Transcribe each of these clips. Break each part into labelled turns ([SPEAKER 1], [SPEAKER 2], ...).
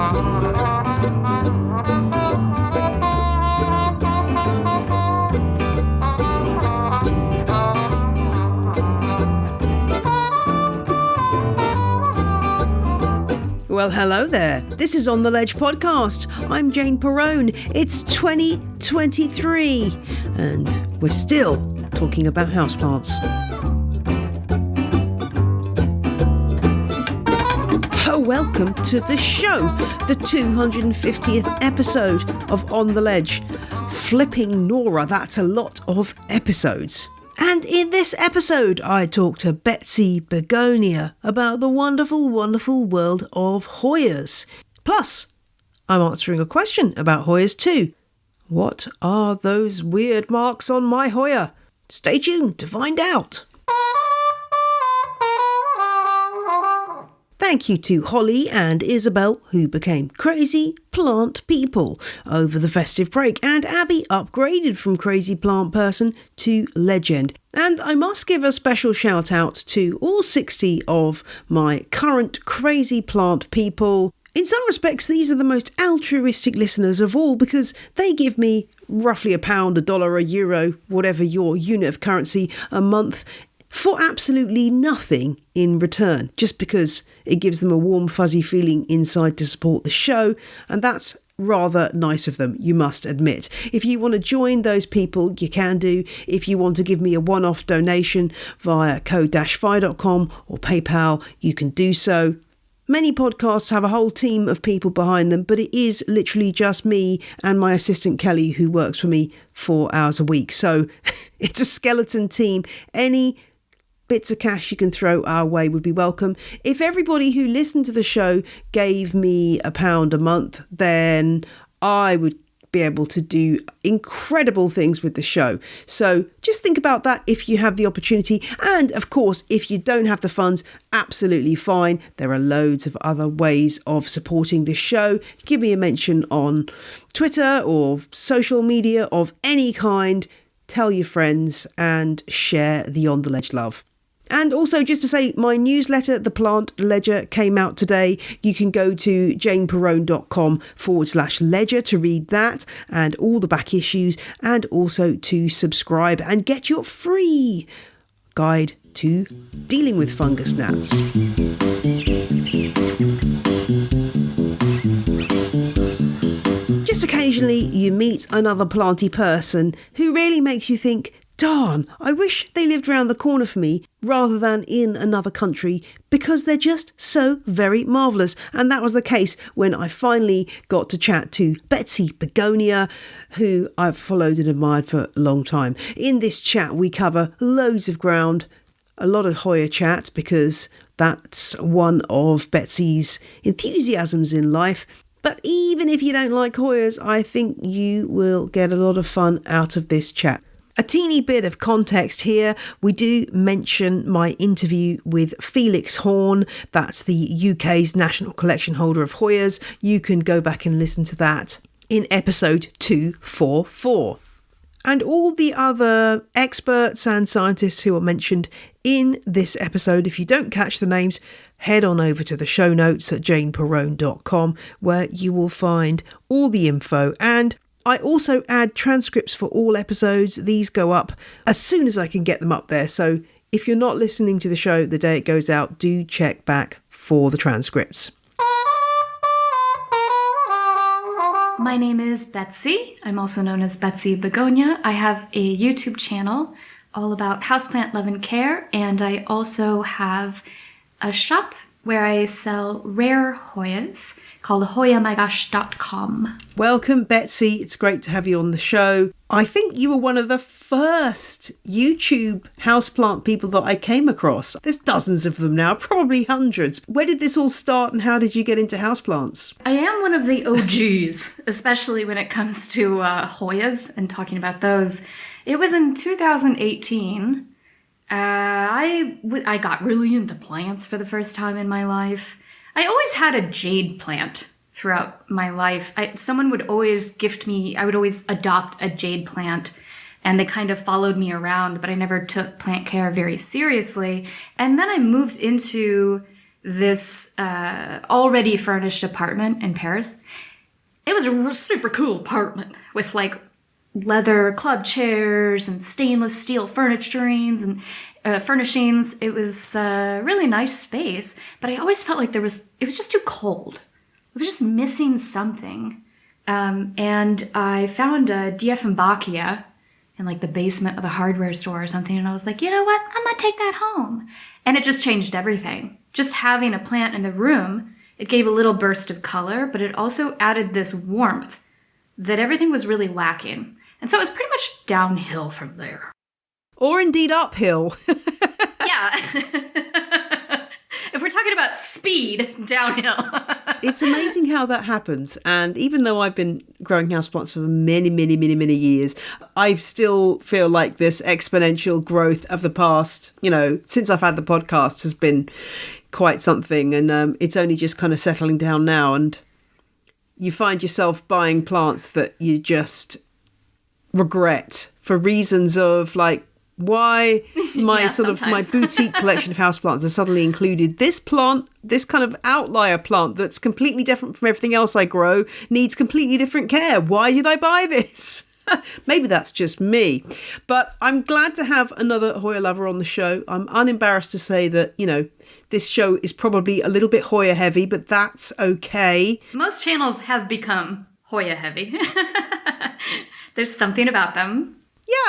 [SPEAKER 1] Well, hello there. This is On The Ledge podcast. I'm Jane Perrone. It's 2023 and we're still talking about houseplants. Welcome to the show, the 250th episode of On The Ledge. Flipping Nora, that's a lot of episodes. And in this episode, I talk to Betsy Begonia about the wonderful, wonderful world of Hoyas. Plus, I'm answering a question about Hoyas too. What are those weird marks on my Hoya? Stay tuned to find out. Thank you to Holly and Isabel, who became crazy plant people over the festive break, and Abby upgraded from crazy plant person to legend. And I must give a special shout out to all 60 of my current crazy plant people. In some respects, these are the most altruistic listeners of all because they give me roughly £1, $1, €1, whatever your unit of currency, a month for absolutely nothing in return, just because it gives them a warm, fuzzy feeling inside to support the show, and that's rather nice of them, you must admit. If you want to join those people, you can do. If you want to give me a one-off donation via ko-fi.com or PayPal, you can do so. Many podcasts have a whole team of people behind them, but it is literally just me and my assistant Kelly, who works for me 4 hours a week. So it's a skeleton team. Any bits of cash you can throw our way would be welcome. If everybody who listened to the show gave me £1 a month, then I would be able to do incredible things with the show. So just think about that if you have the opportunity. And of course, if you don't have the funds, absolutely fine. There are loads of other ways of supporting this show. Give me a mention on Twitter or social media of any kind. Tell your friends and share the On The Ledge love. And also, just to say, my newsletter, The Plant Ledger, came out today. You can go to janeperrone.com/ledger to read that and all the back issues, and also to subscribe and get your free guide to dealing with fungus gnats. Just occasionally you meet another planty person who really makes you think, darn, I wish they lived round the corner for me rather than in another country, because they're just so very marvellous. And that was the case when I finally got to chat to Betsy Begonia, who I've followed and admired for a long time. In this chat, we cover loads of ground, a lot of Hoya chat, because that's one of Betsy's enthusiasms in life. But even if you don't like Hoyas, I think you will get a lot of fun out of this chat. A teeny bit of context here. We do mention my interview with Felix Horn. That's the UK's national collection holder of Hoyas. You can go back and listen to that in episode 244. And all the other experts and scientists who are mentioned in this episode, if you don't catch the names, head on over to the show notes at janeperrone.com, where you will find all the info. And I also add transcripts for all episodes. These go up as soon as I can get them up there. So if you're not listening to the show the day it goes out, do check back for the transcripts.
[SPEAKER 2] My name is Betsy. I'm also known as Betsy Begonia. I have a YouTube channel all about houseplant love and care, and I also have a shop where I sell rare Hoyas called HoyaMyGosh.com.
[SPEAKER 1] Welcome, Betsy. It's great to have you on the show. I think you were one of the first YouTube houseplant people that I came across. There's dozens of them now, probably hundreds. Where did this all start and how did you get into houseplants?
[SPEAKER 2] I am one of the OGs, especially when it comes to Hoyas and talking about those. It was in 2018. I got really into plants for the first time in my life. I always had a jade plant throughout my life. Someone would always gift me, I would always adopt a jade plant, and they kind of followed me around, but I never took plant care very seriously. And then I moved into this already furnished apartment in Paris. It was a super cool apartment with like leather club chairs and stainless steel furnishings and furnishings. It was a really nice space, but I always felt like it was just too cold. It was just missing something. And I found a Dieffenbachia in like the basement of a hardware store or something. And I was like, you know what? I'm going to take that home. And it just changed everything. Just having a plant in the room, it gave a little burst of color, but it also added this warmth that everything was really lacking. And so it was pretty much downhill from there.
[SPEAKER 1] Or indeed uphill.
[SPEAKER 2] Yeah. If we're talking about speed, downhill.
[SPEAKER 1] It's amazing how that happens. And even though I've been growing houseplants for many, many, many, many years, I still feel like this exponential growth of the past, since I've had the podcast has been quite something. And it's only just kind of settling down now. And you find yourself buying plants that you just regret for reasons of like, why my my boutique collection of houseplants has suddenly included this plant, this kind of outlier plant that's completely different from everything else I grow, needs completely different care. Why did I buy this? Maybe that's just me. But I'm glad to have another Hoya lover on the show. I'm unembarrassed to say that, this show is probably a little bit Hoya heavy, but that's okay.
[SPEAKER 2] Most channels have become Hoya heavy. There's something about them.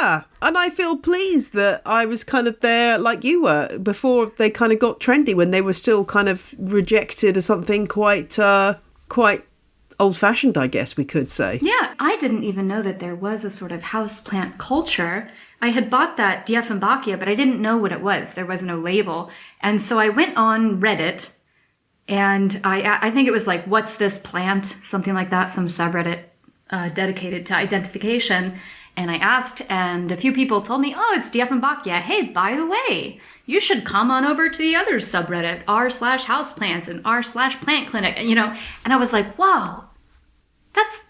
[SPEAKER 1] Yeah, and I feel pleased that I was kind of there like you were before they kind of got trendy, when they were still kind of rejected as something quite old-fashioned, I guess we could say.
[SPEAKER 2] Yeah, I didn't even know that there was a sort of houseplant culture. I had bought that Dieffenbachia, but I didn't know what it was. There was no label. And so I went on Reddit, and I think it was like, what's this plant? Something like that, some subreddit dedicated to identification. And I asked, and a few people told me, oh, it's Dieffenbachia. Hey, by the way, you should come on over to the other subreddit, r/houseplants and r/plant clinic. And I was like, whoa,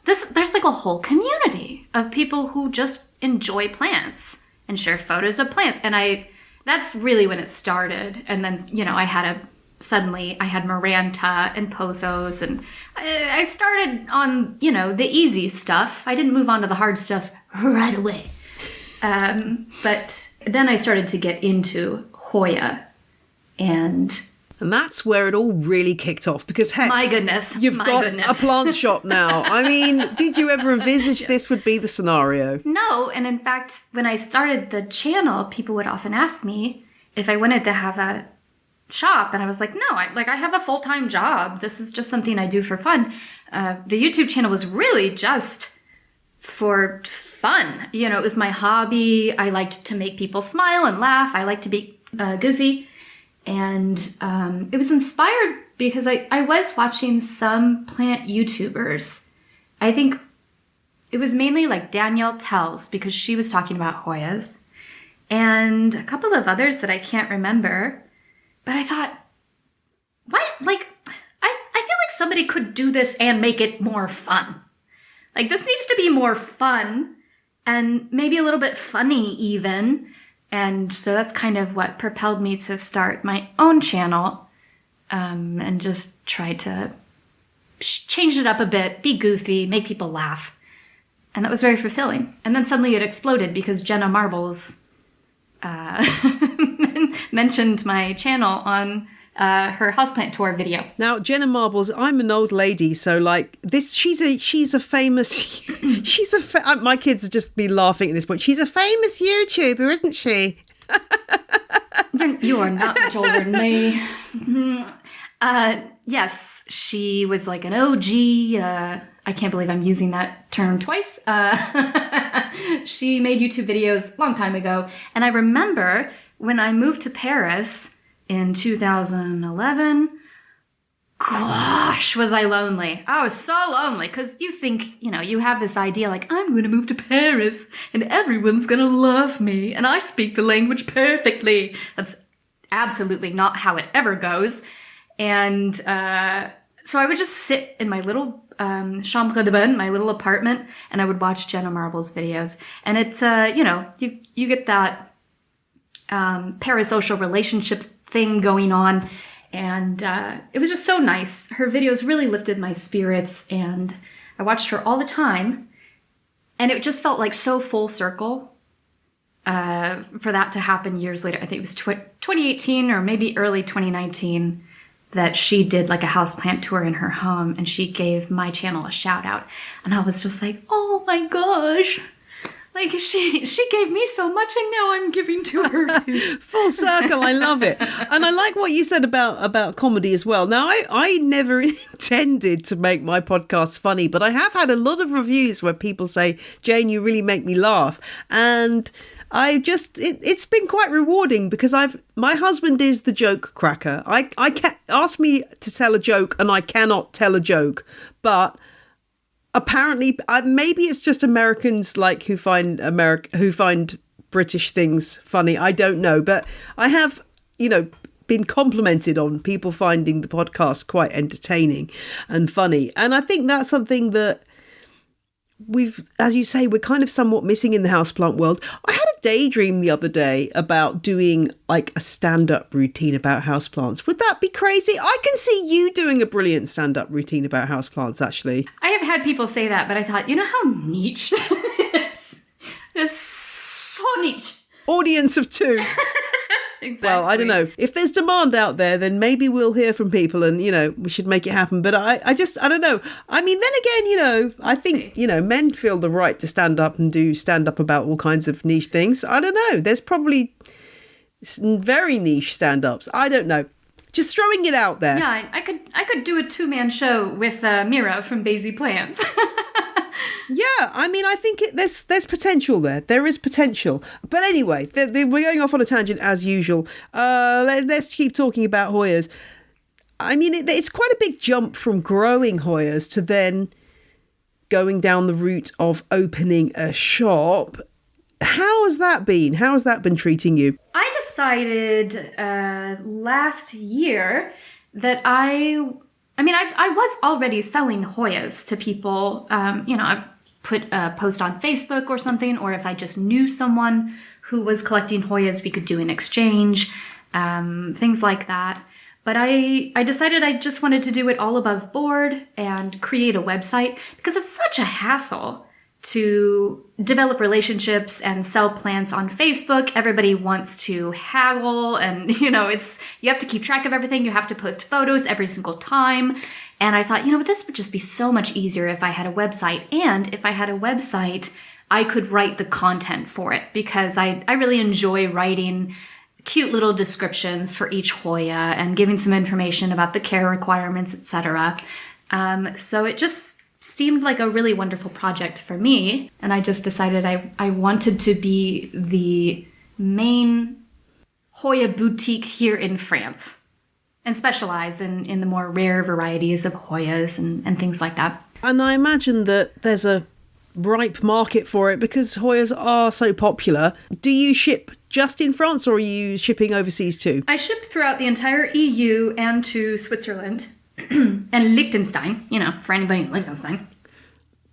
[SPEAKER 2] there's like a whole community of people who just enjoy plants and share photos of plants. And that's really when it started. And then, I had Maranta and Pothos, and I started on, the easy stuff. I didn't move on to the hard stuff right away. But then I started to get into Hoya, and
[SPEAKER 1] that's where it all really kicked off, because heck,
[SPEAKER 2] my goodness,
[SPEAKER 1] you've got a plant shop now. I mean, did you ever envisage this would be the scenario?
[SPEAKER 2] No, and in fact, when I started the channel, people would often ask me if I wanted to have a shop, and I was like, no, I have a full-time job. This is just something I do for fun. The YouTube channel was really just for fun. It was my hobby. I liked to make people smile and laugh. I liked to be goofy. And it was inspired because I was watching some plant YouTubers. I think it was mainly like Danielle Tells, because she was talking about Hoyas, and a couple of others that I can't remember. But I thought, what? Like, I feel like somebody could do this and make it more fun. Like, this needs to be more fun and maybe a little bit funny even. And so that's kind of what propelled me to start my own channel, and just try to change it up a bit, be goofy, make people laugh. And that was very fulfilling. And then suddenly it exploded because Jenna Marbles mentioned my channel on her houseplant tour video.
[SPEAKER 1] Now, Jenna Marbles, I'm an old lady, so like this, she's a famous, my kids have just been laughing at this point. She's a famous YouTuber, isn't she?
[SPEAKER 2] You are not much older than me. Yes, she was like an OG. I can't believe I'm using that term twice. She made YouTube videos a long time ago. And I remember when I moved to Paris in 2011, gosh, was I lonely. I was so lonely, because you think, you have this idea like, I'm going to move to Paris and everyone's going to love me and I speak the language perfectly. That's absolutely not how it ever goes. And so I would just sit in my little chambre de bonne, my little apartment, and I would watch Jenna Marbles' videos. And it's, you get that parasocial relationships thing going on. And it was just so nice. Her videos really lifted my spirits, and I watched her all the time. And it just felt like so full circle for that to happen years later. I think it was 2018 or maybe early 2019 that she did like a houseplant tour in her home, and she gave my channel a shout out. And I was just like, oh my gosh. Like, she gave me so much, and now I'm giving to her too.
[SPEAKER 1] Full circle, I love it. And I like what you said about comedy as well. Now, I never intended to make my podcast funny, but I have had a lot of reviews where people say, Jane, you really make me laugh. And it's been quite rewarding, because my husband is the joke cracker. I can't ask me to tell a joke and I cannot tell a joke, but apparently, maybe it's just Americans like who find British things funny. I don't know, but I have, been complimented on people finding the podcast quite entertaining and funny, and I think that's something that as you say, we're kind of somewhat missing in the houseplant world. I had a daydream the other day about doing like a stand-up routine about houseplants. Would that be crazy? I can see you doing a brilliant stand-up routine about houseplants, actually.
[SPEAKER 2] I have had people say that, but I thought, you know how niche that is? It's so niche.
[SPEAKER 1] Audience of 2.
[SPEAKER 2] Exactly.
[SPEAKER 1] Well, I don't know. If there's demand out there, then maybe we'll hear from people and, we should make it happen. But I don't know. I mean, then again, I think, men feel the right to stand up and do stand up about all kinds of niche things. I don't know. There's probably very niche stand-ups. I don't know. Just throwing it out there.
[SPEAKER 2] Yeah, I could do a 2-man show with Mira from Basie Plants.
[SPEAKER 1] Yeah, I mean, I think there's potential there. There is potential. But anyway, we're going off on a tangent as usual. Let's keep talking about Hoyas. I mean, it's quite a big jump from growing Hoyas to then going down the route of opening a shop. How has that been? How has that been treating you?
[SPEAKER 2] I decided last year that I was already selling Hoyas to people. I put a post on Facebook or something, or if I just knew someone who was collecting Hoyas, we could do an exchange, things like that. But I decided I just wanted to do it all above board and create a website, because it's such a hassle to develop relationships and sell plants on Facebook. Everybody wants to haggle, and you have to keep track of everything. You have to post photos every single time. And I thought, this would just be so much easier if I had a website. And if I had a website, I could write the content for it, because I really enjoy writing cute little descriptions for each Hoya and giving some information about the care requirements, etc. So it just seemed like a really wonderful project for me, and I just decided I wanted to be the main Hoya boutique here in France and specialize in the more rare varieties of Hoyas and things like that.
[SPEAKER 1] And I imagine that there's a ripe market for it because Hoyas are so popular. Do you ship just in France, or are you shipping overseas too?
[SPEAKER 2] I ship throughout the entire EU and to Switzerland. And Liechtenstein, for anybody in Liechtenstein.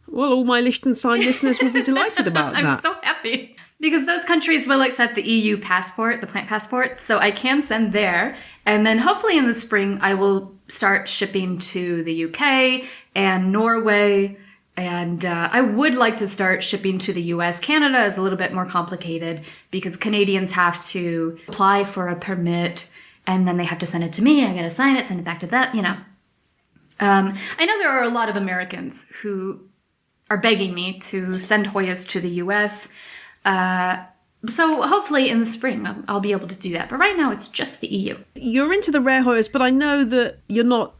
[SPEAKER 1] Well, all my Liechtenstein listeners will be delighted about that.
[SPEAKER 2] I'm so happy. Because those countries will accept the EU passport, the plant passport, so I can send there. And then hopefully in the spring, I will start shipping to the UK and Norway. And I would like to start shipping to the US. Canada is a little bit more complicated because Canadians have to apply for a permit, and then they have to send it to me. I got to sign it, send it back to that, I know there are a lot of Americans who are begging me to send Hoyas to the US. So hopefully in the spring I'll be able to do that. But right now it's just the EU.
[SPEAKER 1] You're into the rare Hoyas, but I know that you're not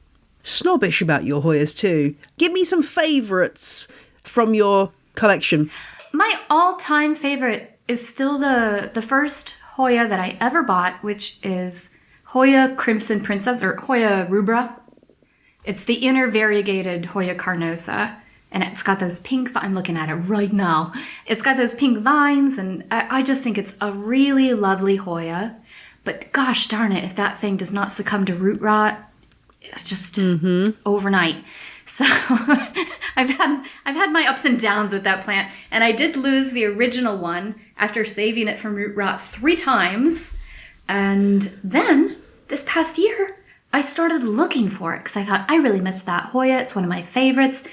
[SPEAKER 1] snobbish about your Hoyas too. Give me some favourites from your collection.
[SPEAKER 2] My all-time favourite is still the first Hoya that I ever bought, which is Hoya Crimson Princess, or Hoya rubra. It's the inner variegated Hoya carnosa, and it's got those pink, I'm looking at it right now. It's got those pink vines, and I just think it's a really lovely Hoya. But gosh darn it, if that thing does not succumb to root rot, it's just overnight. So I've had my ups and downs with that plant, and I did lose the original one after saving it from root rot 3 times. And then this past year, I started looking for it because I thought, I really miss that Hoya. It's one of my favorites.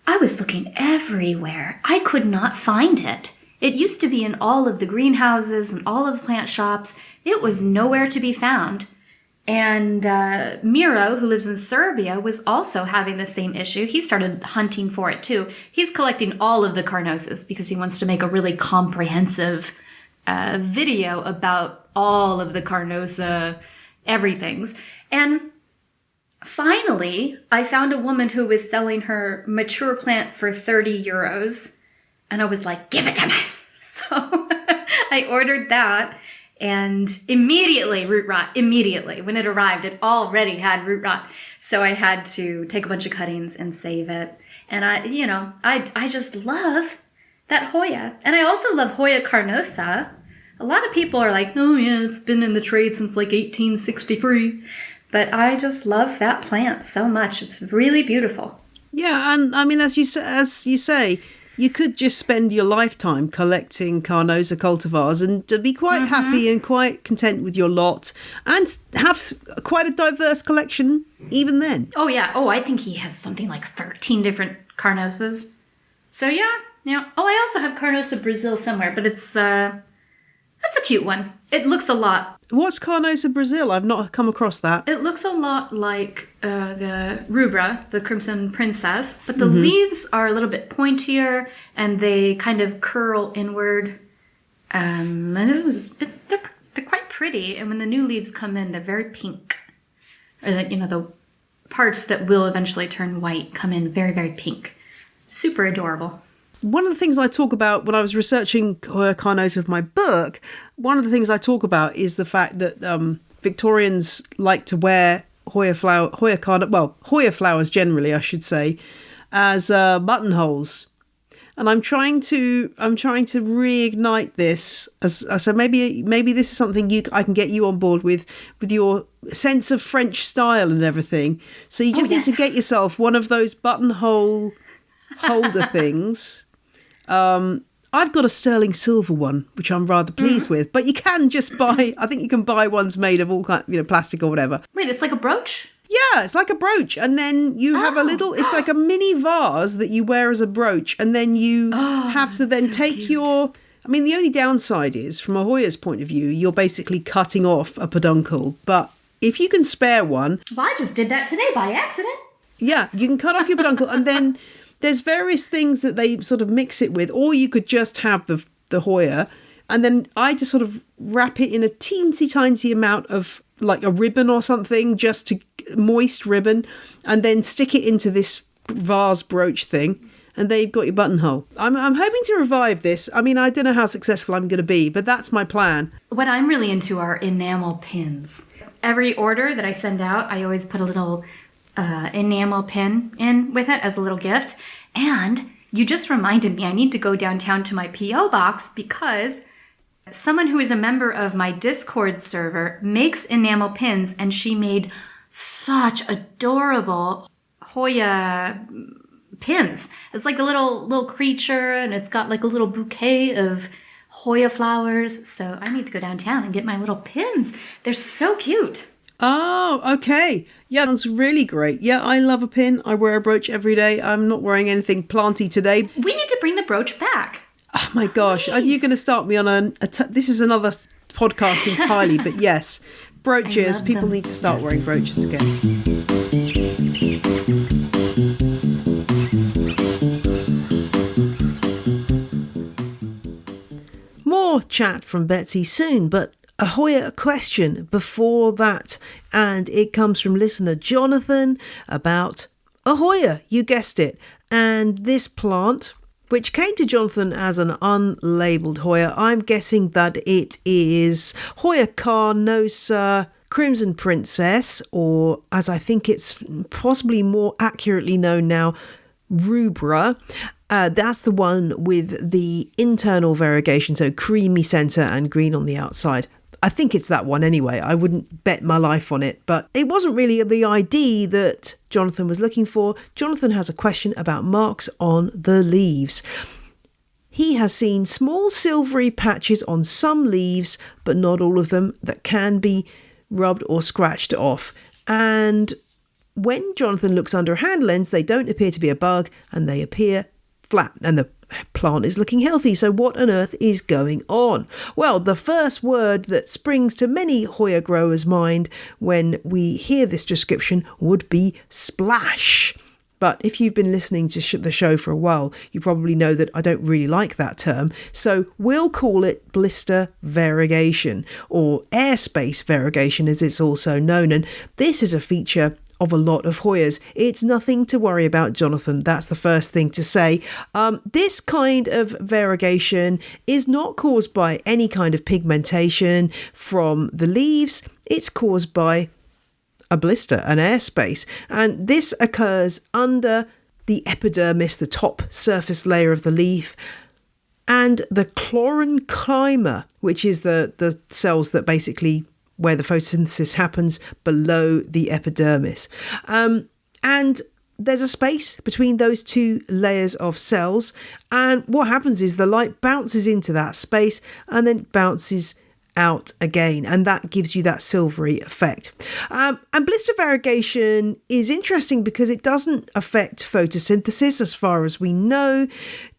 [SPEAKER 2] I was looking everywhere. I could not find it. It used to be in all of the greenhouses and all of the plant shops. It was nowhere to be found. And Miro, who lives in Serbia, was also having the same issue. He started hunting for it too. He's collecting all of the carnosus because he wants to make a really comprehensive video about all of the carnosa everythings. And finally, I found a woman who was selling her mature plant for 30 euros. And I was like, give it to me. So I ordered that. And immediately, root rot, immediately. When it arrived, it already had root rot. So I had to take a bunch of cuttings and save it. And I just love that Hoya. And I also love Hoya carnosa. A lot of people are like, oh yeah, it's been in the trade since like 1863. But I just love that plant so much. It's really beautiful.
[SPEAKER 1] Yeah, and I mean, as you say, you could just spend your lifetime collecting carnosa cultivars and be quite happy and quite content with your lot and have quite a diverse collection even then.
[SPEAKER 2] Oh, yeah. Oh, I think he has something like 13 different carnosas. So, yeah. Oh, I also have Carnosa Brazil somewhere, but that's a cute one. It looks a lot.
[SPEAKER 1] What's Carnosa Brazil? I've not come across that.
[SPEAKER 2] It looks a lot like the Rubra, the Crimson Princess, but the leaves are a little bit pointier and they kind of curl inward. They're quite pretty, and when the new leaves come in, they're very pink. Or the parts that will eventually turn white come in very, very pink. Super adorable.
[SPEAKER 1] One of the things I talk about when I was researching Hoya carnosa for my book, one of the things I talk about is the fact that Victorians like to wear Hoya flowers generally, I should say, as buttonholes. And I'm trying to reignite this. So maybe this is something I can get you on board with your sense of French style and everything. So you just need to get yourself one of those buttonhole holder things. I've got a sterling silver one, which I'm rather pleased with, but you can just buy, I think you can buy ones made of all kind, plastic or whatever.
[SPEAKER 2] Wait, it's like a brooch?
[SPEAKER 1] Yeah, it's like a brooch. And then you have it's like a mini vase that you wear as a brooch. And then you have to then take cute. The only downside is, from a Hoya's point of view, you're basically cutting off a peduncle. But if you can spare one.
[SPEAKER 2] Well, I just did that today by accident.
[SPEAKER 1] Yeah, you can cut off your peduncle and then there's various things that they sort of mix it with, or you could just have the Hoya, and then I just sort of wrap it in a teensy tiny amount of like a ribbon or something, just to moist ribbon, and then stick it into this vase brooch thing, and there you've got your buttonhole. I'm hoping to revive this. I don't know how successful I'm going to be, but that's my plan.
[SPEAKER 2] What I'm really into are enamel pins. Every order that I send out, I always put a little enamel pin in with it as a little gift. And you just reminded me I need to go downtown to my P.O. box because someone who is a member of my Discord server makes enamel pins, and she made such adorable Hoya pins. It's like a little creature, and it's got like a little bouquet of Hoya flowers. So I need to go downtown and get my little pins. They're so cute.
[SPEAKER 1] Oh, okay. Yeah, that's really great. Yeah, I love a pin. I wear a brooch every day. I'm not wearing anything planty today.
[SPEAKER 2] We need to bring the brooch back.
[SPEAKER 1] Oh my gosh. Are you going to start me on this is another podcast entirely, but yes, brooches. People need to start wearing brooches again. More chat from Betsy soon, but a Hoya question before that, and it comes from listener Jonathan about a Hoya, you guessed it, and this plant, which came to Jonathan as an unlabelled Hoya. I'm guessing that it is Hoya carnosa Crimson Princess, or as I think it's possibly more accurately known now, Rubra. That's the one with the internal variegation, so creamy centre and green on the outside. I think it's that one anyway. I wouldn't bet my life on it, but it wasn't really the ID that Jonathan was looking for. Jonathan has a question about marks on the leaves. He has seen small silvery patches on some leaves, but not all of them, that can be rubbed or scratched off. And when Jonathan looks under a hand lens, they don't appear to be a bug and they appear flat. And the plant is looking healthy. So what on earth is going on? Well, the first word that springs to many Hoya growers' mind when we hear this description would be splash. But if you've been listening to the show for a while, you probably know that I don't really like that term. So we'll call it blister variegation, or airspace variegation as it's also known. And this is a feature of a lot of Hoyas. It's nothing to worry about, Jonathan. That's the first thing to say. This kind of variegation is not caused by any kind of pigmentation from the leaves. It's caused by a blister, an airspace. And this occurs under the epidermis, the top surface layer of the leaf, and the chlorenchyma, which is the cells that basically where the photosynthesis happens below the epidermis. And there's a space between those two layers of cells. And what happens is the light bounces into that space and then bounces out again, and that gives you that silvery effect. And blister variegation is interesting because it doesn't affect photosynthesis as far as we know.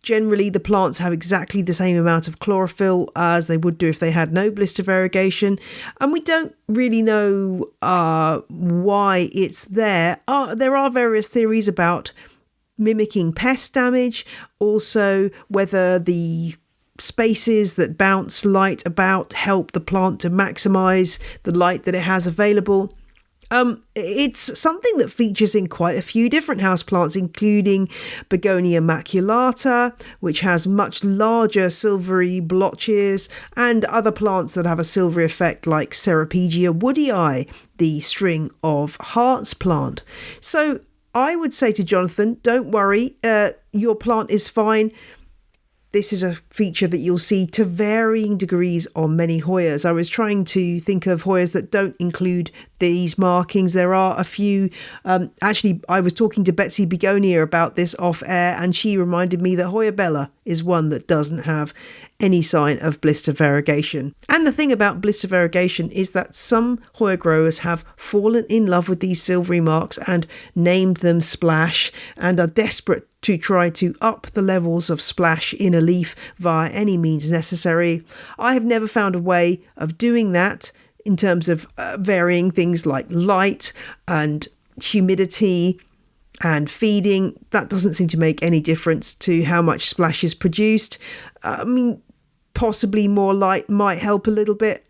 [SPEAKER 1] Generally, the plants have exactly the same amount of chlorophyll as they would do if they had no blister variegation, and we don't really know why it's there. There are various theories about mimicking pest damage, also whether the spaces that bounce light about help the plant to maximize the light that it has available. It's something that features in quite a few different houseplants, including Begonia maculata, which has much larger silvery blotches, and other plants that have a silvery effect like Ceropegia woodii, the string of hearts plant. So I would say to Jonathan, don't worry, your plant is fine. This is a feature that you'll see to varying degrees on many Hoyas. I was trying to think of Hoyas that don't include these markings. There are a few. Actually, I was talking to Betsy Begonia about this off air, and she reminded me that Hoya bella is one that doesn't have any sign of blister variegation. And the thing about blister variegation is that some Hoya growers have fallen in love with these silvery marks and named them splash, and are desperate to try to up the levels of splash in a leaf via any means necessary. I have never found a way of doing that in terms of varying things like light and humidity and feeding. That doesn't seem to make any difference to how much splash is produced. I mean, possibly more light might help a little bit,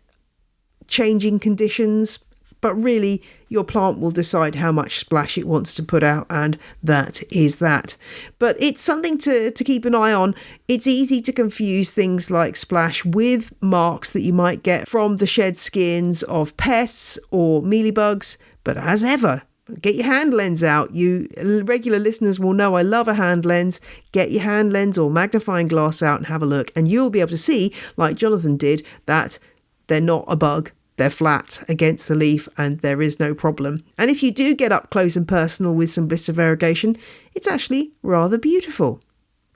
[SPEAKER 1] changing conditions, but really your plant will decide how much splash it wants to put out, and that is that. But it's something to keep an eye on. It's easy to confuse things like splash with marks that you might get from the shed skins of pests or mealybugs, but as ever, get your hand lens out. You regular listeners will know I love a hand lens. Get your hand lens or magnifying glass out and have a look, and you'll be able to see, like Jonathan did, that they're not a bug. They're flat against the leaf and there is no problem. And if you do get up close and personal with some blister variegation, it's actually rather beautiful.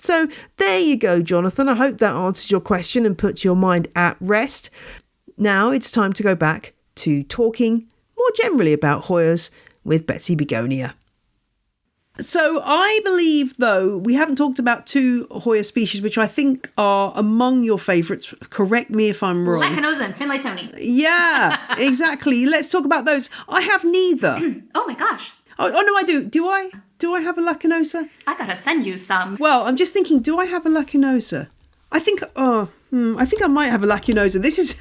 [SPEAKER 1] So there you go, Jonathan. I hope that answers your question and puts your mind at rest. Now it's time to go back to talking more generally about Hoyas with Betsy Begonia. So I believe, though, we haven't talked about two Hoya species, which I think are among your favourites. Correct me if I'm wrong.
[SPEAKER 2] Lacanosa and Finlaysoni.
[SPEAKER 1] Yeah, exactly. Let's talk about those. I have neither.
[SPEAKER 2] Oh my gosh.
[SPEAKER 1] Oh no, I do. Do I? Do I have a Lacanosa?
[SPEAKER 2] I gotta send you some.
[SPEAKER 1] Well, I'm just thinking, do I have a Lacanosa? I think I might have a Lacanosa. This is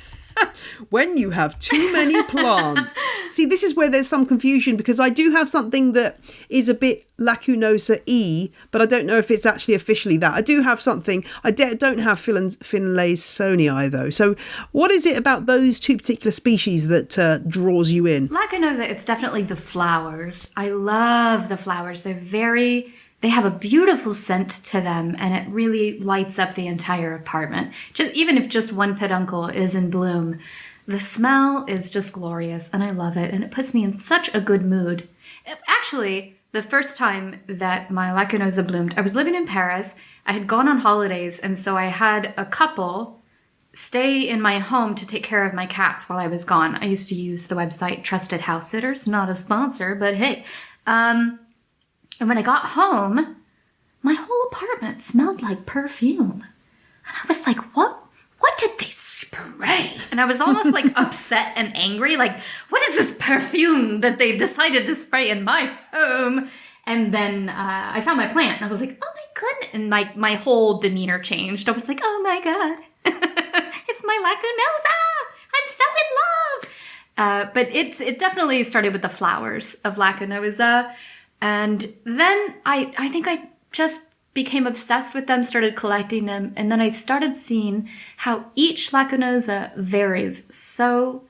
[SPEAKER 1] when you have too many plants. See, this is where there's some confusion, because I do have something that is a bit Lacunosa-y, but I don't know if it's actually officially that. I do have something. I don't have Finlaysonii though. So what is it about those two particular species that draws you in?
[SPEAKER 2] Lacanosa, it's definitely the flowers. I love the flowers. They have a beautiful scent to them, and it really lights up the entire apartment. Even if just one peduncle is in bloom, the smell is just glorious, and I love it, and it puts me in such a good mood. Actually, the first time that my Lacanosa bloomed, I was living in Paris. I had gone on holidays, and so I had a couple stay in my home to take care of my cats while I was gone. I used to use the website Trusted House Sitters, not a sponsor, but hey. And when I got home, my whole apartment smelled like perfume. And I was like, what did they spray? And I was almost like upset and angry. Like, what is this perfume that they decided to spray in my home? And then I found my plant and I was like, oh my goodness. And my whole demeanor changed. I was like, oh my God, it's my Lacunosa. I'm so in love. But it definitely started with the flowers of Lacunosa. And then I think I just became obsessed with them, started collecting them, and then I started seeing how each Lacunosa varies so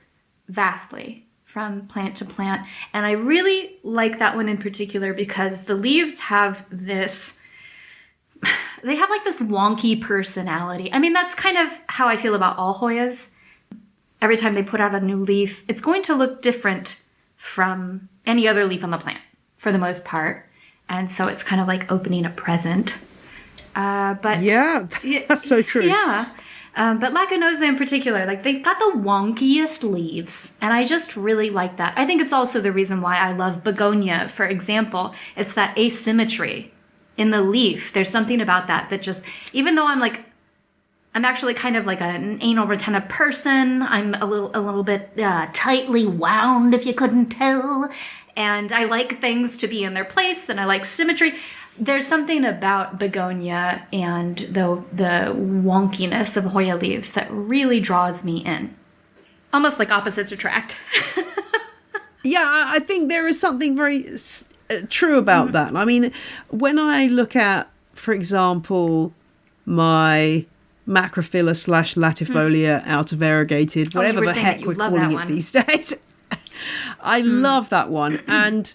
[SPEAKER 2] vastly from plant to plant. And I really like that one in particular because the leaves have this, they have like this wonky personality. I mean, that's kind of how I feel about all Hoyas. Every time they put out a new leaf, it's going to look different from any other leaf on the plant for the most part. And so it's kind of like opening a present. But
[SPEAKER 1] yeah, that's so true.
[SPEAKER 2] Yeah. But Lacunosa in particular, like they've got the wonkiest leaves. And I just really like that. I think it's also the reason why I love Begonia, for example. It's that asymmetry in the leaf. There's something about that just, even though I'm actually kind of like an anal retentive person. I'm a little bit tightly wound, if you couldn't tell. And I like things to be in their place, and I like symmetry. There's something about Begonia and the wonkiness of Hoya leaves that really draws me in. Almost like opposites attract.
[SPEAKER 1] Yeah, I think there is something very true about that. I mean, when I look at, for example, my Macrophylla / latifolia out of variegated, whatever the heck we're calling it these days. I love that one,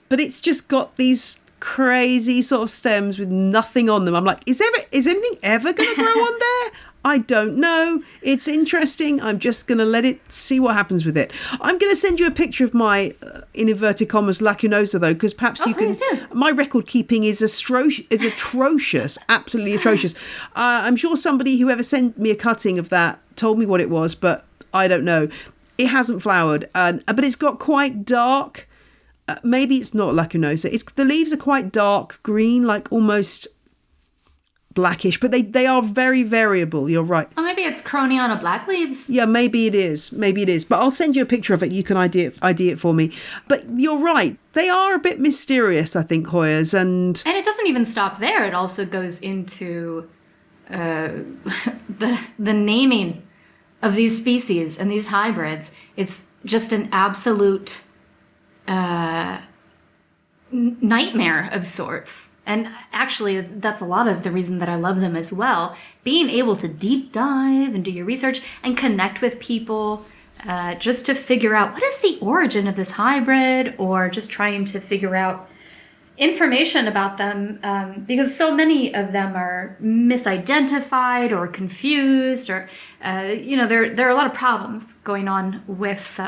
[SPEAKER 1] but it's just got these crazy sort of stems with nothing on them. I'm like, is anything ever going to grow on there? I don't know. It's interesting. I'm just going to let it see what happens with it. I'm going to send you a picture of my, in inverted commas, Lacunosa, though, because perhaps you can...
[SPEAKER 2] Do.
[SPEAKER 1] My record keeping is atrocious, absolutely atrocious. I'm sure somebody who ever sent me a cutting of that told me what it was, but I don't know. It hasn't flowered, but it's got quite dark... maybe it's not Lacunosa. The leaves are quite dark green, like almost... blackish, but they are very variable. You're right.
[SPEAKER 2] Oh, maybe it's Croniana black leaves.
[SPEAKER 1] Yeah, maybe it is, but I'll send you a picture of it. You can ID it for me. But you're right, they are a bit mysterious, I think, Hoyas. And
[SPEAKER 2] it doesn't even stop there. It also goes into the naming of these species and these hybrids. It's just an absolute nightmare of sorts. And actually, that's a lot of the reason that I love them as well. Being able to deep dive and do your research and connect with people just to figure out what is the origin of this hybrid, or just trying to figure out information about them, because so many of them are misidentified or confused, or, there are a lot of problems going on with...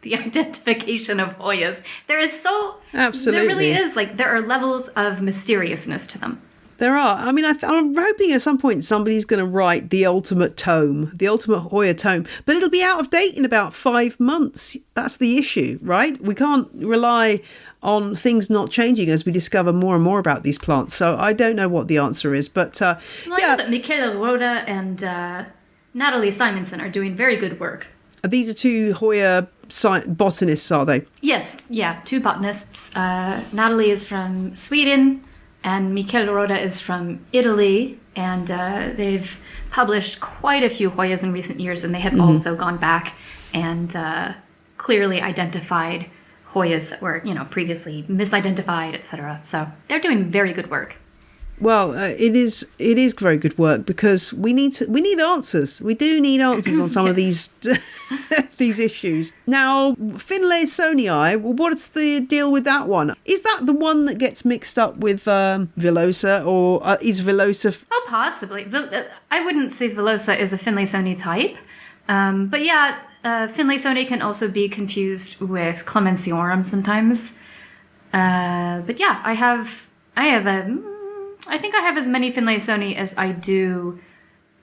[SPEAKER 2] the identification of Hoyas.
[SPEAKER 1] Absolutely.
[SPEAKER 2] There really is, there are levels of mysteriousness to them.
[SPEAKER 1] There are. I mean, I'm hoping at some point somebody's going to write the ultimate tome, the ultimate Hoya tome, but it'll be out of date in about 5 months. That's the issue, right? We can't rely on things not changing as we discover more and more about these plants. So I don't know what the answer is, but
[SPEAKER 2] I know that Michaela Rhoda and Natalie Simonson are doing very good work.
[SPEAKER 1] These are two Hoya botanists, are they?
[SPEAKER 2] Yes, yeah, two botanists. Natalie is from Sweden, and Michaela Rhoda is from Italy, and they've published quite a few Hoyas in recent years, and they have also gone back and clearly identified Hoyas that were, previously misidentified, etc. So they're doing very good work.
[SPEAKER 1] Well, it is very good work, because we need answers. We do need answers on some of these these issues. Now, Finlaysonii, what's the deal with that one? Is that the one that gets mixed up with Villosa, or is Villosa...
[SPEAKER 2] Oh, possibly. I wouldn't say Villosa is a Finlaysonii type. But yeah, Finlaysonii can also be confused with Clemenciorum sometimes. But yeah, I think I have as many Finlaysonii as I do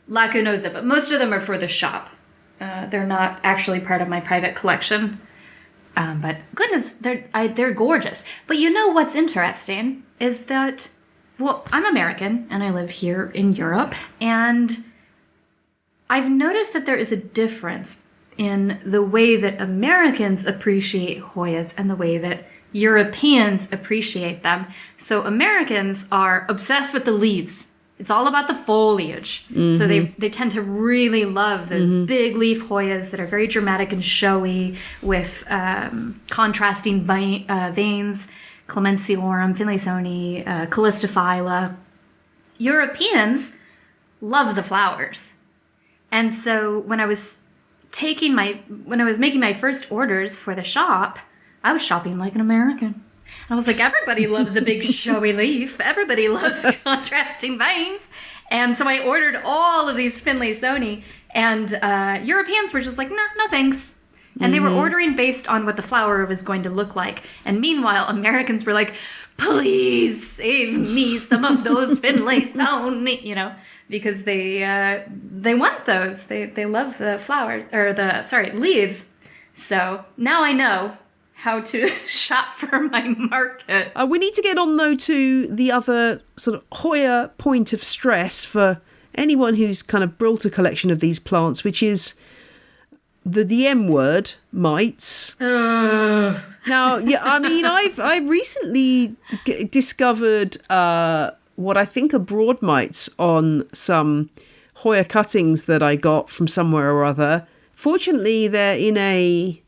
[SPEAKER 2] lacunosa, but most of them are for the shop. They're not actually part of my private collection. But goodness, they're gorgeous. But you know what's interesting is that, well, I'm American and I live here in Europe, and I've noticed that there is a difference in the way that Americans appreciate Hoyas and the way that Europeans appreciate them. So Americans are obsessed with the leaves. It's all about the foliage. Mm-hmm. So they tend to really love those big leaf Hoyas that are very dramatic and showy with contrasting veins, Clemenceorum, Finlaysoni, Callistophylla. Europeans love the flowers. And so when I was making my first orders for the shop, I was shopping like an American. I was like, everybody loves a big showy leaf. Everybody loves contrasting veins. And so I ordered all of these Finlaysoni, and Europeans were just like, nah, no thanks. And they were ordering based on what the flower was going to look like. And meanwhile, Americans were like, please save me some of those Finlaysoni, because they want those. They love the flower, or leaves. So now I know how to shop for my market.
[SPEAKER 1] We need to get on, though, to the other sort of Hoya point of stress for anyone who's kind of built a collection of these plants, which is the M word, mites. Now, yeah, I mean, I recently discovered what I think are broad mites on some Hoya cuttings that I got from somewhere or other. Fortunately, they're in a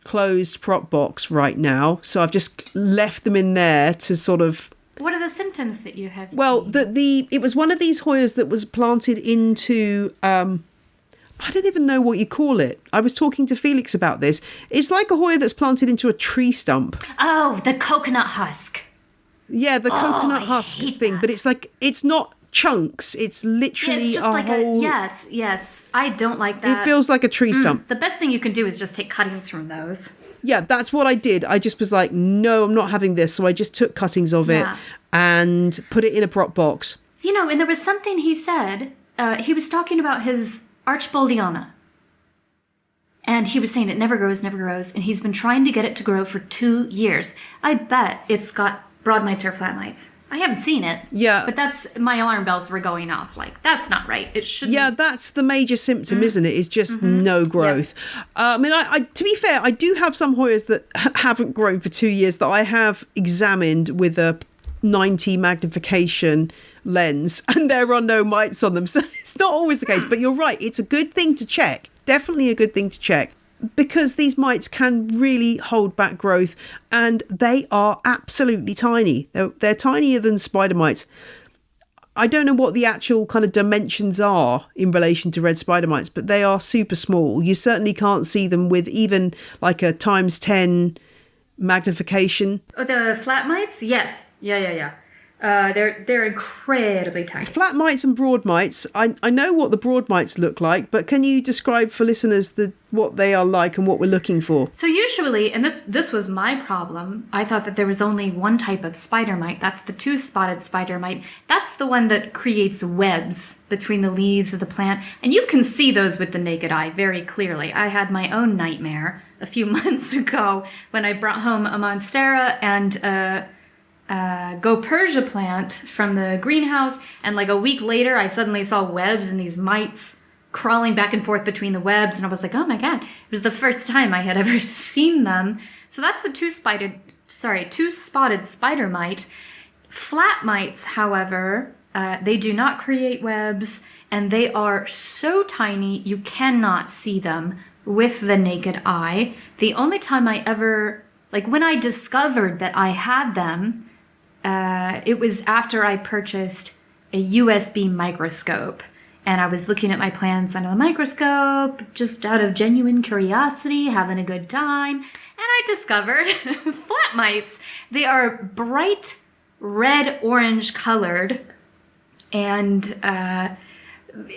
[SPEAKER 1] closed prop box right now, so I've just left them in there to sort of...
[SPEAKER 2] What are the symptoms that you have seen?
[SPEAKER 1] Well, it was one of these Hoyas that was planted into... I don't even know what you call it. I was talking to Felix about this. It's like a Hoya that's planted into a tree stump.
[SPEAKER 2] Oh, the coconut husk.
[SPEAKER 1] Yeah, the coconut husk thing.
[SPEAKER 2] That.
[SPEAKER 1] But it's like, it's not chunks. It's literally
[SPEAKER 2] it's just
[SPEAKER 1] a
[SPEAKER 2] like
[SPEAKER 1] whole...
[SPEAKER 2] Yes. I don't like that.
[SPEAKER 1] It feels like a tree stump.
[SPEAKER 2] The best thing you can do is just take cuttings from those.
[SPEAKER 1] Yeah, that's what I did. I just was like, no, I'm not having this. So I just took cuttings of it and put it in a prop box.
[SPEAKER 2] And there was something he said. He was talking about his Archbaldiana. And he was saying it never grows. And he's been trying to get it to grow for 2 years. I bet it's got broad mites or flat mites. I haven't seen it.
[SPEAKER 1] Yeah.
[SPEAKER 2] But my alarm bells were going off. Like, that's not right. It shouldn't.
[SPEAKER 1] Yeah, that's the major symptom, isn't it? It's just no growth. Yeah. I mean, I to be fair, I do have some Hoyas that haven't grown for 2 years that I have examined with a 90 magnification lens, and there are no mites on them. So it's not always the case. But you're right. It's a good thing to check. Definitely a good thing to check. Because these mites can really hold back growth, and they are absolutely tiny. They're tinier than spider mites. I don't know what the actual kind of dimensions are in relation to red spider mites, but they are super small. You certainly can't see them with even like a ×10 magnification.
[SPEAKER 2] Oh, the flat mites? Yes. Yeah. They're incredibly tiny.
[SPEAKER 1] Flat mites and broad mites. I know what the broad mites look like, but can you describe for listeners what they are like and what we're looking for?
[SPEAKER 2] So usually, and this was my problem, I thought that there was only one type of spider mite. That's the two-spotted spider mite. That's the one that creates webs between the leaves of the plant. And you can see those with the naked eye very clearly. I had my own nightmare a few months ago when I brought home a monstera and Go Persia plant from the greenhouse, and like a week later I suddenly saw webs and these mites crawling back and forth between the webs, and I was like, oh my god, it was the first time I had ever seen them. So that's the two-spotted spider mite. Flat mites, however, they do not create webs, and they are so tiny you cannot see them with the naked eye. The only time I ever, when I discovered that I had them, it was after I purchased a USB microscope, and I was looking at my plants under the microscope, just out of genuine curiosity, having a good time, and I discovered flat mites. They are bright red-orange colored, and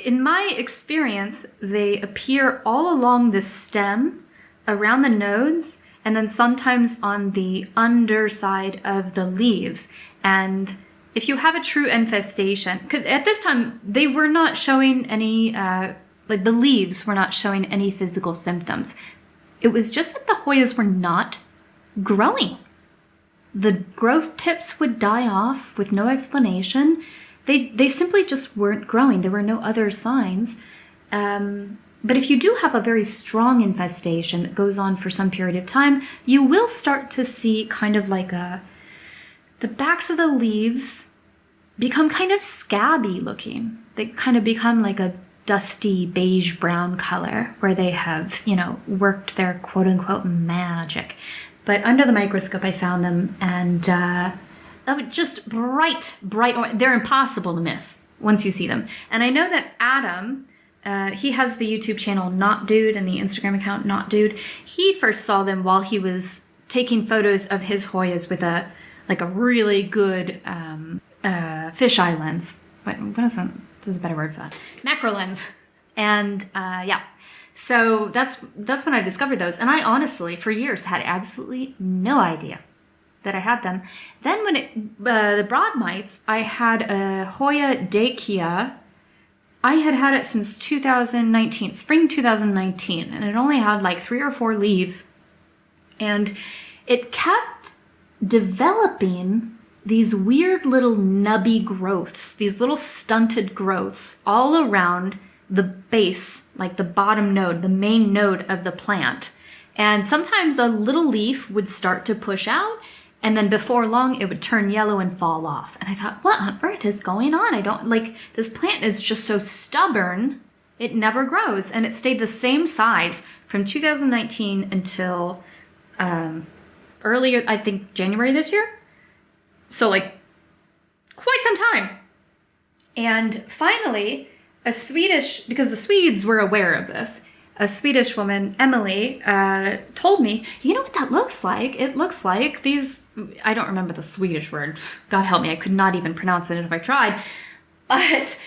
[SPEAKER 2] in my experience, they appear all along the stem, around the nodes, and then sometimes on the underside of the leaves. And if you have a true infestation, because at this time they were not showing any, like the leaves were not showing any physical symptoms. It was just that the Hoyas were not growing. The growth tips would die off with no explanation. They simply just weren't growing. There were no other signs. But if you do have a very strong infestation that goes on for some period of time, you will start to see kind of like the backs of the leaves become kind of scabby looking. They kind of become like a dusty beige brown color where they have, worked their quote unquote magic. But under the microscope, I found them and just bright orange. They're impossible to miss once you see them. And I know that Adam, he has the YouTube channel Not Dude and the Instagram account Not Dude. He first saw them while he was taking photos of his Hoyas with a really good fish eye lens. What is that? This is a better word for that. Macro lens. And so that's when I discovered those. And I honestly, for years, had absolutely no idea that I had them. Then when the broad mites, I had a Hoya-themed. I had it since 2019, spring 2019, and it only had like 3 or 4 leaves. And it kept developing these weird little nubby growths, these little stunted growths all around the base, like the bottom node, the main node of the plant. And sometimes a little leaf would start to push out, and then before long it would turn yellow and fall off. And I thought, what on earth is going on? This plant is just so stubborn, it never grows. And it stayed the same size from 2019 until earlier, I think January this year. So quite some time. And finally, because the Swedes were aware of this, a Swedish woman, Emily, told me, you know what that looks like? It looks like these, I don't remember the Swedish word. God help me, I could not even pronounce it if I tried. But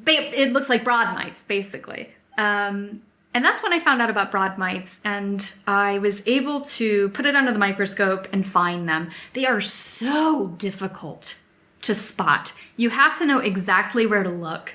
[SPEAKER 2] it looks like broad mites, basically. And that's when I found out about broad mites, and I was able to put it under the microscope and find them. They are so difficult to spot. You have to know exactly where to look.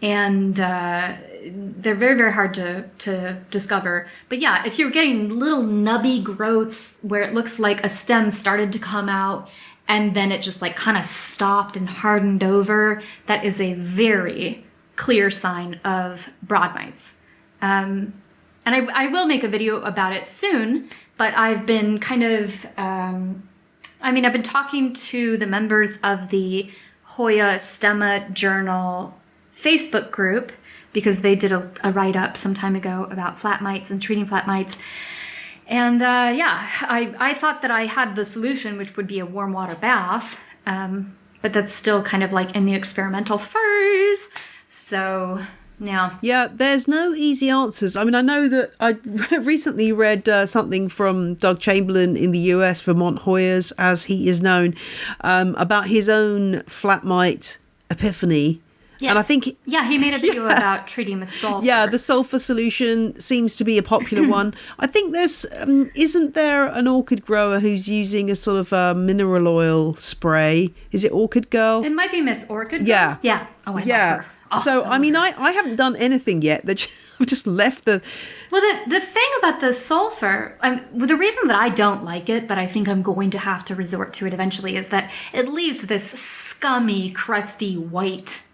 [SPEAKER 2] And they're very, very hard to discover. But yeah, if you're getting little nubby growths where it looks like a stem started to come out and then it just kind of stopped and hardened over, that is a very clear sign of broad mites. And I will make a video about it soon, but I've been I've been talking to the members of the Hoya Stemma Journal Facebook group because they did a write-up some time ago about flat mites and treating flat mites. And I thought that I had the solution, which would be a warm water bath, but that's still kind of in the experimental phase. So, yeah.
[SPEAKER 1] Yeah, there's no easy answers. I mean, I know that I recently read something from Doug Chamberlain in the US, Vermont Hoyas, as he is known, about his own flat mite epiphany.
[SPEAKER 2] Yes.
[SPEAKER 1] And I think
[SPEAKER 2] he made a video about treating with sulfur.
[SPEAKER 1] Yeah, the sulfur solution seems to be a popular one. I think there's isn't there an orchid grower who's using a sort of mineral oil spray? Is it Orchid Girl?
[SPEAKER 2] It might be Miss Orchid Girl.
[SPEAKER 1] Yeah.
[SPEAKER 2] Yeah. Oh, I love her. Oh,
[SPEAKER 1] so I mean, I haven't done anything yet. I've just left the.
[SPEAKER 2] Well, the thing about the sulfur, the reason that I don't like it, but I think I'm going to have to resort to it eventually, is that it leaves this scummy, crusty white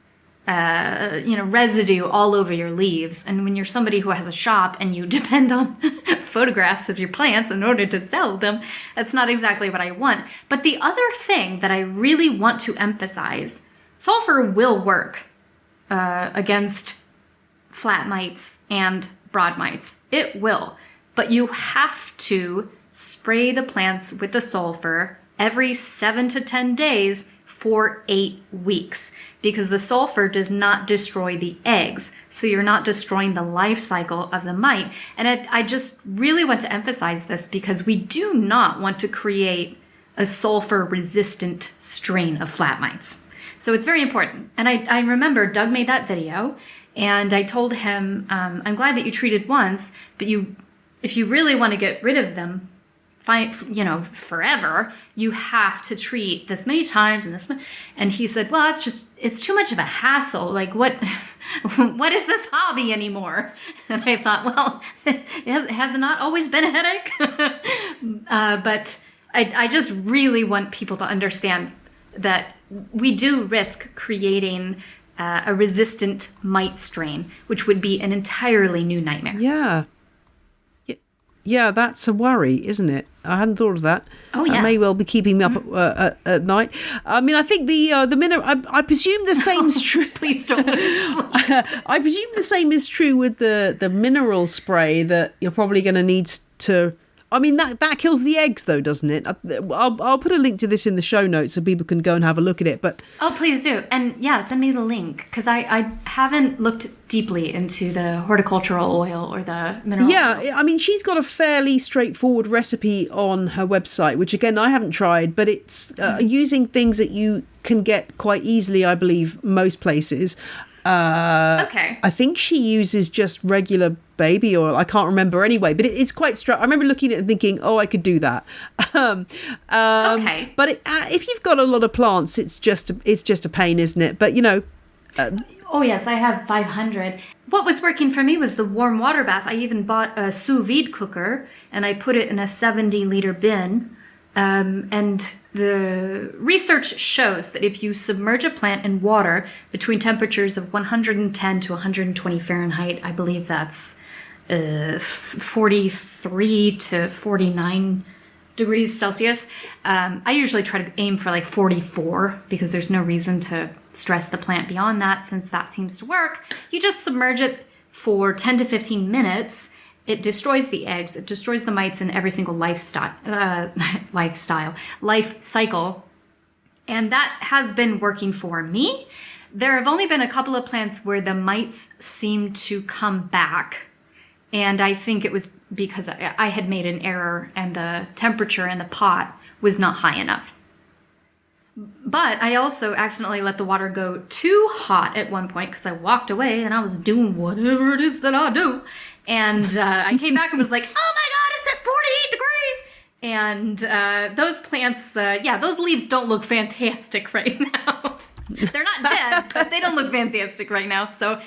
[SPEAKER 2] residue all over your leaves. And when you're somebody who has a shop and you depend on photographs of your plants in order to sell them, that's not exactly what I want. But the other thing that I really want to emphasize, sulfur will work against flat mites and broad mites. It will. But you have to spray the plants with the sulfur every 7 to 10 days for 8 weeks, because the sulfur does not destroy the eggs. So you're not destroying the life cycle of the mite. And I just really want to emphasize this because we do not want to create a sulfur resistant strain of flat mites. So it's very important. And I remember Doug made that video and I told him, I'm glad that you treated once, but if you really want to get rid of them forever. You have to treat this many times and this. And he said, well, it's too much of a hassle. Like what is this hobby anymore? And I thought, well, it has not always been a headache. But I just really want people to understand that we do risk creating a resistant mite strain, which would be an entirely new nightmare.
[SPEAKER 1] Yeah. Yeah, that's a worry, isn't it? I hadn't thought of that.
[SPEAKER 2] Oh, yeah.
[SPEAKER 1] It may well be keeping me up at night. I mean, I think the mineral. I presume the same's true.
[SPEAKER 2] Please don't lose sleep.
[SPEAKER 1] I presume the same is true with the mineral spray that you're probably going to need to. I mean, that kills the eggs, though, doesn't it? I'll put a link to this in the show notes so people can go and have a look at it. But
[SPEAKER 2] oh, please do. And yeah, send me the link, because I haven't looked deeply into the horticultural oil or the mineral oil.
[SPEAKER 1] Yeah, I mean, she's got a fairly straightforward recipe on her website, which, again, I haven't tried. But it's using things that you can get quite easily, I believe, most places.
[SPEAKER 2] Okay.
[SPEAKER 1] I think she uses just regular baby oil. I can't remember anyway, but it's quite I remember looking at it and thinking, oh, I could do that.
[SPEAKER 2] Okay.
[SPEAKER 1] But if you've got a lot of plants, it's just a pain, isn't it? But
[SPEAKER 2] oh yes, I have 500. What was working for me was the warm water bath. I even bought a sous vide cooker and I put it in a 70-liter bin. And the research shows that if you submerge a plant in water between temperatures of 110 to 120 Fahrenheit, I believe that's 43 to 49 degrees Celsius. I usually try to aim for like 44 because there's no reason to stress the plant beyond that, since that seems to work. You just submerge it for 10 to 15 minutes. It destroys the eggs. It destroys the mites in every single life cycle. And that has been working for me. There have only been a couple of plants where the mites seem to come back. And I think it was because I had made an error and the temperature in the pot was not high enough. But I also accidentally let the water go too hot at one point because I walked away and I was doing whatever it is that I do. And I came back and was like, oh my God, it's at 48 degrees. And those plants, those leaves don't look fantastic right now. They're not dead, but they don't look fantastic right now. So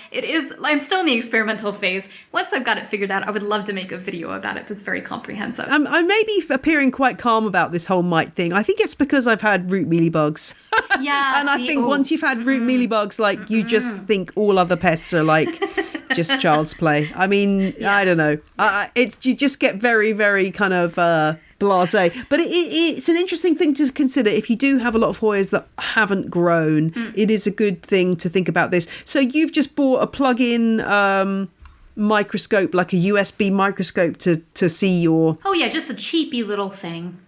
[SPEAKER 2] I'm still in the experimental phase. Once I've got it figured out, I would love to make a video about it that's very comprehensive.
[SPEAKER 1] I may be appearing quite calm about this whole mite thing. I think it's because I've had root mealybugs.
[SPEAKER 2] Yeah.
[SPEAKER 1] And I think once you've had root mealybugs, like you just think all other pests are like just child's play. I mean, yes. I don't know. Yes. You just get very, very kind of blasé. But it's an interesting thing to consider. If you do have a lot of Hoyas that haven't grown, it is a good thing to think about this. So you've just bought a plug-in microscope, like a USB microscope to see your...
[SPEAKER 2] Oh, yeah, just a cheapy little thing.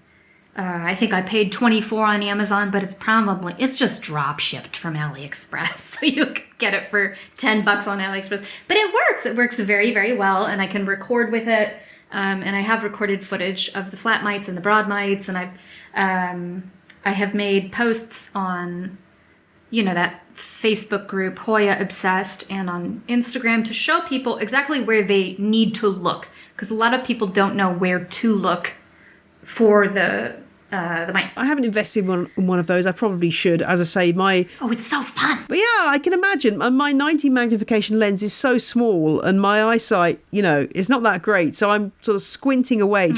[SPEAKER 2] I think I paid $24 on Amazon, but it's just drop shipped from AliExpress. So you can get it for $10 on AliExpress. But it works. It works very, very well. And I can record with it. And I have recorded footage of the flat mites and the broad mites. And I have made posts on, that Facebook group, Hoya Obsessed, and on Instagram to show people exactly where they need to look. Because a lot of people don't know where to look for the mites.
[SPEAKER 1] I haven't invested in one of those. I probably should. As I say,
[SPEAKER 2] Oh, it's so fun.
[SPEAKER 1] But yeah, I can imagine. My 90 magnification lens is so small and my eyesight, is not that great. So I'm sort of squinting away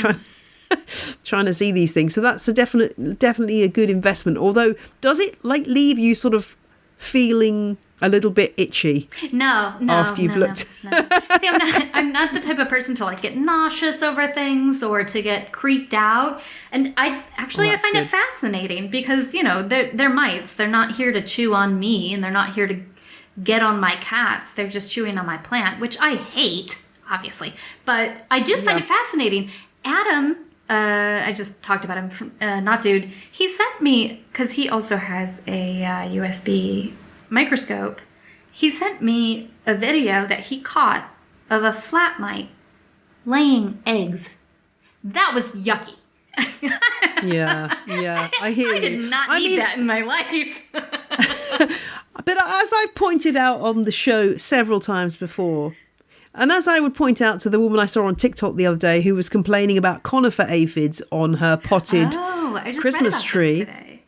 [SPEAKER 1] trying to see these things. So that's definitely a good investment. Although, does it leave you sort of feeling a little bit itchy?
[SPEAKER 2] No.
[SPEAKER 1] After you've looked.
[SPEAKER 2] No. See, I'm not the type of person to get nauseous over things or to get creeped out. And I find it fascinating because, they're mites. They're not here to chew on me and they're not here to get on my cats. They're just chewing on my plant, which I hate, obviously. But I do find it fascinating. Adam, I just talked about him, not dude. He sent me, because he also has a USB microscope, he sent me a video that he caught of a flat mite laying eggs. That was yucky.
[SPEAKER 1] Yeah, I hear you.
[SPEAKER 2] I did not need that in my life.
[SPEAKER 1] But as I've pointed out on the show several times before, And as I would point out to the woman I saw on TikTok the other day who was complaining about conifer aphids on her potted Christmas tree.
[SPEAKER 2] Today.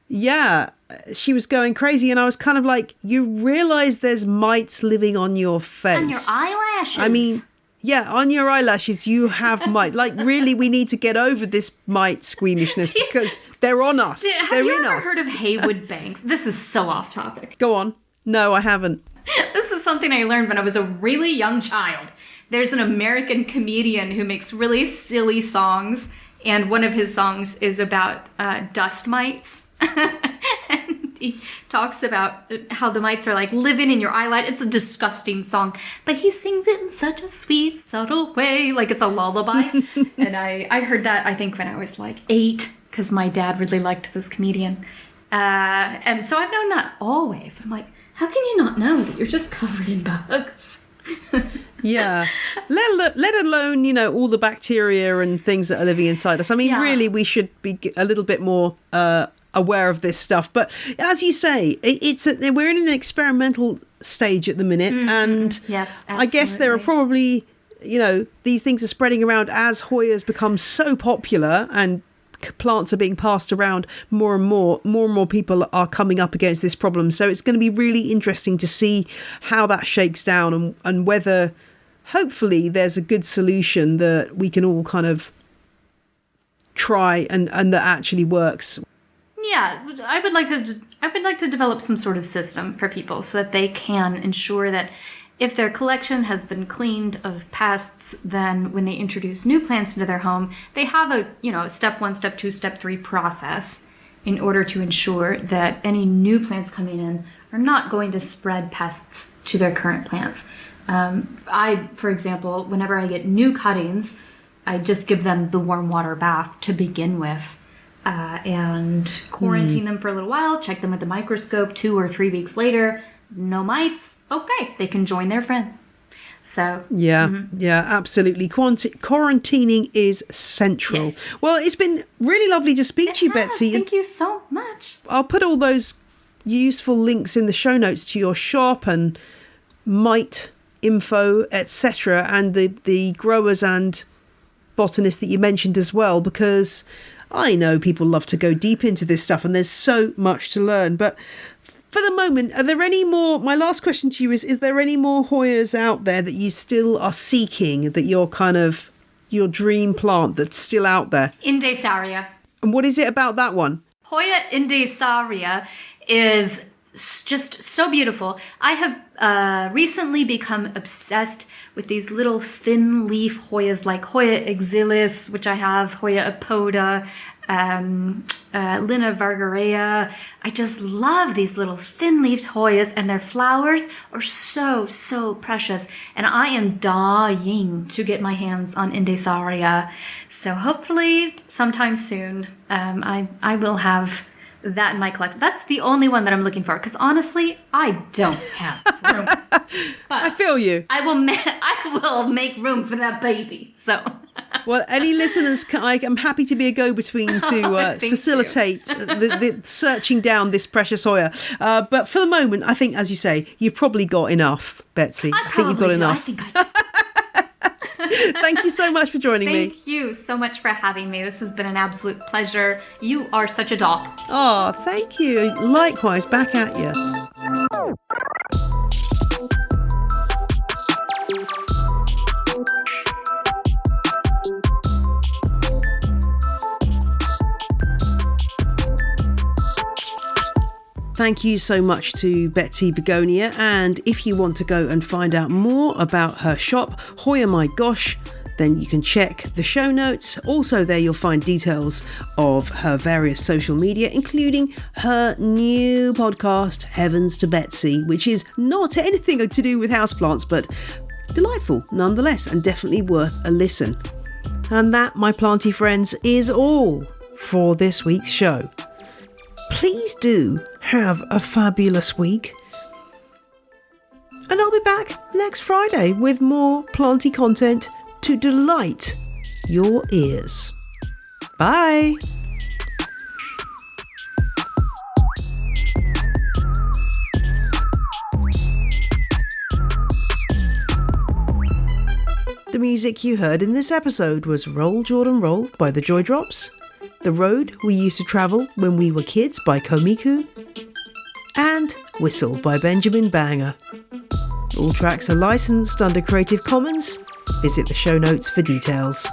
[SPEAKER 1] Yeah, she was going crazy, and I was kind of like, you realise there's mites living on your face.
[SPEAKER 2] On your eyelashes.
[SPEAKER 1] I mean, yeah, on your eyelashes you have mite. Like, really, we need to get over this mite squeamishness because they're on us.
[SPEAKER 2] Have you ever heard of Haywood Banks? This is so off topic.
[SPEAKER 1] Go on. No, I haven't.
[SPEAKER 2] This is something I learned when I was a really young child. There's an American comedian who makes really silly songs, and one of his songs is about dust mites. And he talks about how the mites are like living in your eyelid. It's a disgusting song, but he sings it in such a sweet, subtle way, like it's a lullaby. And I heard that, I think, when I was like 8, because my dad really liked this comedian. And so I've known that always. I'm like, how can you not know that you're just covered in bugs?
[SPEAKER 1] Yeah. Let alone, all the bacteria and things that are living inside us. I mean, really, we should be a little bit more aware of this stuff. But as you say, we're in an experimental stage at the minute. And
[SPEAKER 2] yes,
[SPEAKER 1] I guess there are probably, these things are spreading around as Hoyas become so popular and plants are being passed around more and more people are coming up against this problem. So it's going to be really interesting to see how that shakes down and whether hopefully there's a good solution that we can all kind of try and that actually works.
[SPEAKER 2] Yeah, I would like to develop some sort of system for people so that they can ensure that if their collection has been cleaned of pests, then when they introduce new plants into their home, they have a step 1, step 2, step 3 process in order to ensure that any new plants coming in are not going to spread pests to their current plants. For example, whenever I get new cuttings, I just give them the warm water bath to begin with. And quarantine them for a little while, check them with the microscope 2 or 3 weeks later. No mites. Okay, they can join their friends. So
[SPEAKER 1] yeah, absolutely. Quarantining is central.
[SPEAKER 2] Yes.
[SPEAKER 1] Well, it's been really lovely to speak to you, Betsy.
[SPEAKER 2] Thank you so much.
[SPEAKER 1] I'll put all those useful links in the show notes to your shop and mite info, etc., and the growers and botanists that you mentioned as well, because I know people love to go deep into this stuff and there's so much to learn. But for the moment, are there any more? My last question to you is there any more Hoyas out there that you still are seeking, that you're kind of your dream plant that's still out there?
[SPEAKER 2] Indesaria.
[SPEAKER 1] And what is it about that one?
[SPEAKER 2] Hoya Indesaria is just so beautiful. I have recently become obsessed with these little thin leaf Hoyas like Hoya exilis, which I have, Hoya apoda, Linna vargarea. I just love these little thin-leafed Hoyas, and their flowers are so, so precious. And I am dying to get my hands on Indesaria. So hopefully sometime soon, I will have that in my collection. That's the only one that I'm looking for, because honestly, I don't have room. But
[SPEAKER 1] I feel you.
[SPEAKER 2] I will make room for that baby. So.
[SPEAKER 1] Well, any listeners, I'm happy to be a go-between to facilitate the searching down this precious Hoya. But for the moment, I think, as you say, you've probably got enough, Betsy. I think you've got enough.
[SPEAKER 2] I think I do.
[SPEAKER 1] Thank you so much for joining me.
[SPEAKER 2] Thank you so much for having me. This has been an absolute pleasure. You are such a doll.
[SPEAKER 1] Oh, thank you. Likewise, back at you. Thank you so much to Betsy Begonia, and if you want to go and find out more about her shop, HoyaMyGosh, then you can check the show notes. Also there you'll find details of her various social media, including her new podcast, Heavens to Betsy, which is not anything to do with houseplants, but delightful nonetheless, and definitely worth a listen. And that, my planty friends, is all for this week's show. Please do have a fabulous week. And I'll be back next Friday with more planty content to delight your ears. Bye. The music you heard in this episode was Roll Jordan Roll by the Joy Drops, The Road We Used to Travel When We Were Kids by Komiku, and Whistle by Benjamin Banger. All tracks are licensed under Creative Commons. Visit the show notes for details.